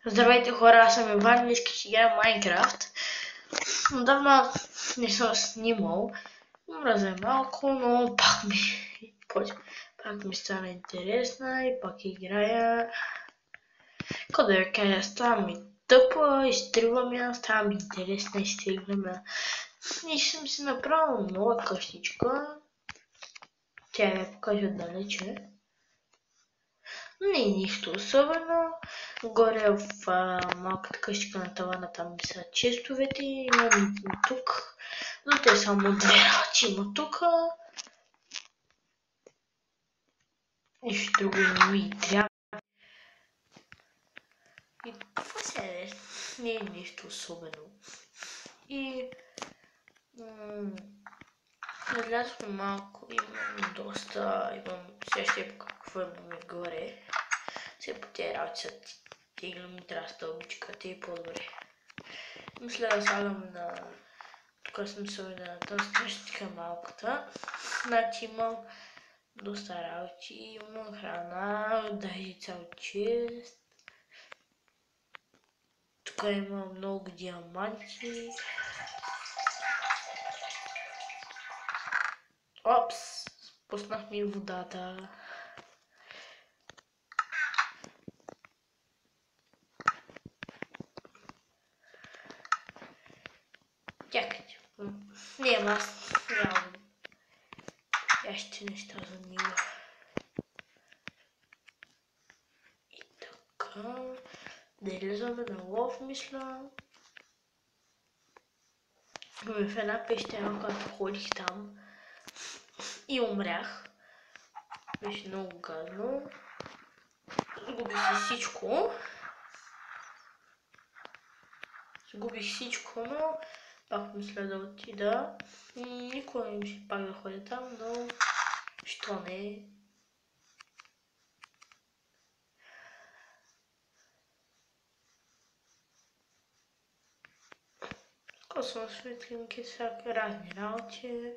Здравейте хора, аз съм Иван, днес ще играем Майнкрафт. Отдавна не съм снимал. Мразя малко, но пак ми стана интересна и пак играя. Какво да ви кажа, става ми тъпа, изтривам я, става ми интересна, изтривам я. И съм си направил нова къщичка. Тя я покажа далече. Не е нищо особено. Горе в малката къщика на тавана там са честовете. Имам и тук. Но те само две работи има тук. Нищо друго не ми трябва. И това се не е нищо особено. И излязохме малко. Имам доста. Сега ще какво имаме горе. Все по тези работи са теглям и трябва стълбичка, те е по-добре. Мисля да слагам на... Тук съм сложила на тази къщичка малката. Значи имам доста работи, имам храна, даже цял чест. Тук имам много диаманти. Опс! Спуснах ми водата. Чакайте. Не, аз нямам. Ящи неща за него. И така. Да излизаме на лов, мисля. В една пещера, когато ходих там и умрях. Беше много гадно. Загубих си всичко. Но пак мисля да отида. Никога не мисля пак да ходя там, но що не. Скосвам светлинки, всяки разни работи.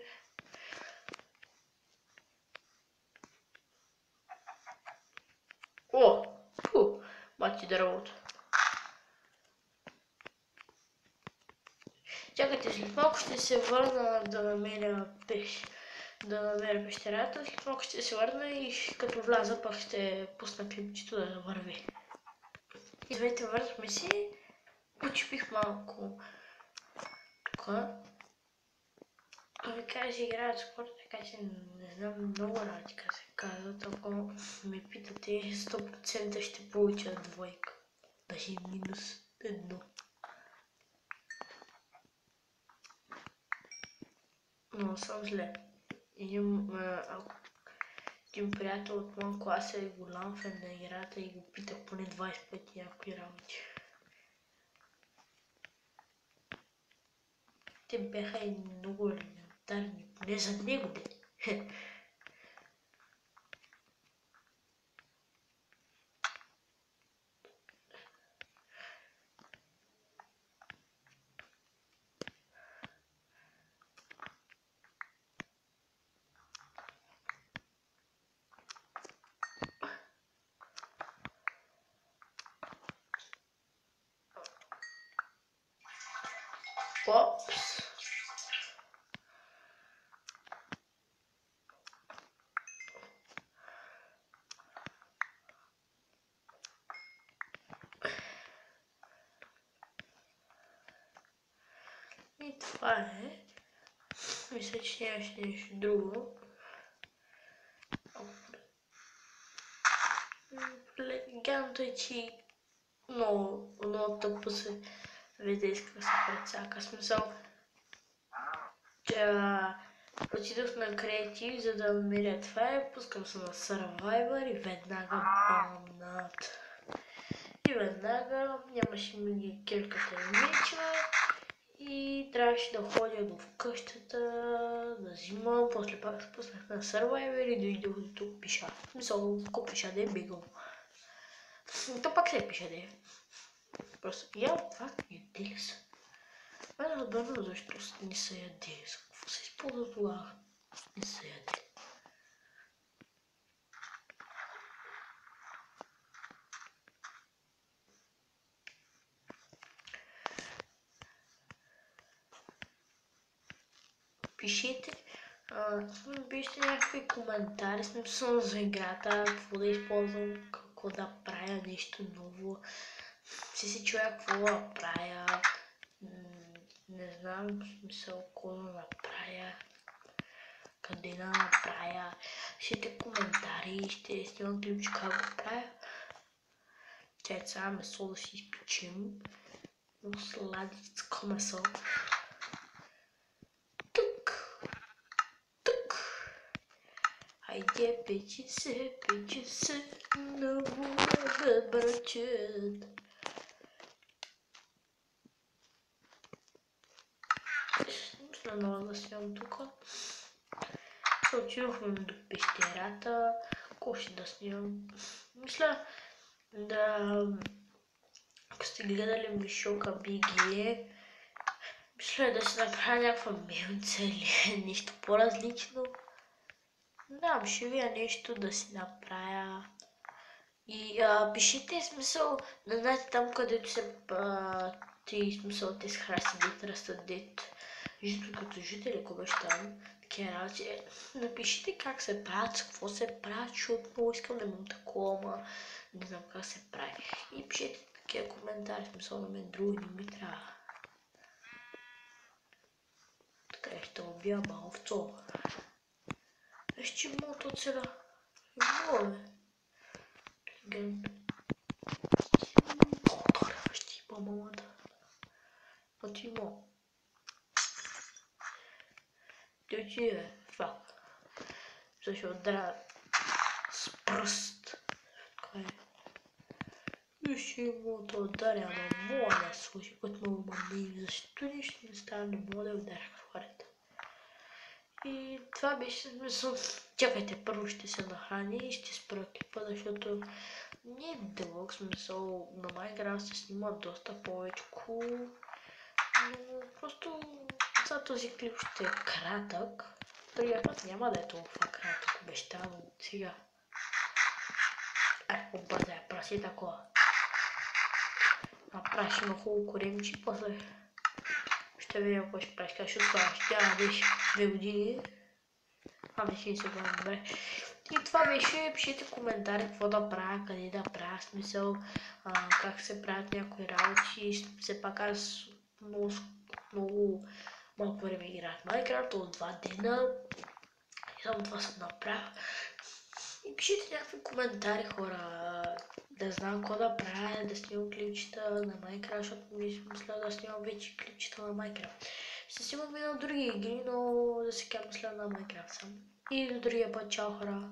О! Фу! Бати дървото. Чакайте, след малко ще се върна да намеря пещерата. След малко ще се върна и като вляза пак ще пусна клипчето да върви. Извинете, върнахме си. Почупих малко тук. Ви кажа, играят спорт, така че не знам много работи как се казват. Ако ме питате, 100% ще получа двойка. Даже минус едно. Но съм зле. Един приятел от моя класа е голям фен на играта и го питах поне 20 пъти някои работи. Те бяха и много елементарни, поне за него де. Опс. И това е. Мисля, че нямаше нещо друго. Легенда е, че много тъпо се видя, иска да се прецака. Смисъл, че отидох на креатив, за да намеря това, пускам се на Survivor и веднага бамнат. И веднага нямаше ми кирката и меча и трябваше да ходя до къщата, да взимам, после пак се пуснах на Survivor и дойдох до тук пиша. Мисъл, ако пиша да е бегал. То пак се е пиша да е. Просто я това яде ли са? Аз не разбирам защо не се яде. За какво се използва тогава? Не се яде. пишете. Пишете някакви коментари, смисъл за играта, какво да използвам, какво да правя, нещо ново. Си човек какво да правя, не знам, в смисъл, какво да направя, къде да направя. Пишете коментари, ще снимам клипче как го правя. Чай сега месо да си изпечем. Но сладичко месо. Тук. Хайде, печи се, много ме брачат. Мисля много да снимам тук. Отидохме до пещерата. Какво ще да снимам? Мисля да... Ако сте гледали Мишока BG, мисля да си направя някаква милица или нещо по-различно. Да, ще вия нещо да си направя. И пишете смисъл, да знаете там където се смисъл те с храсти дет растат дет. Жито като жители, ако беше там, такива работи. Напишете как се правят, какво се правят, защото много искам да имам такова, ама не знам как се прави. И пишете такива коментари, смисъл на мен друго не ми трябва. Така ще убия маловцо. Ще мото цела. Какво бе? Ще има малата. А ти има. Той ти е фак. Защото трябва с пръст. Така е. И ще има да ударя, ама мога да служи, което много мъмни. Защо нищо не става, не мога да ударя хората. И това беше смисъл. Чакайте, първо ще се нахрани и ще спра клипа, защото не е дълъг смисъл. На Minecraft се снима доста повече. Но просто за този клип ще е кратък. Другия път няма да е толкова кратък, обещавам сега. По-бързо я праси такова. Направиш има хубаво коремче, после ще видим какво ще правиш, защото това ще ядеш 2 години. Вече не се гледам добре. И това беше, пишете коментари какво да правя, къде да правя, смисъл, как се правят някои работи. Все пак аз много малко време играх в Minecraft, от 2 дена. И само това съм направил. И пишете някакви коментари, хора, да знам какво да правя, да снимам клипчета на Minecraft, защото мисля да снимам вече клипчета на Minecraft. Ще снимам и на други игри, но да се мисля на Minecraft сам. И до другия път, чао, хора!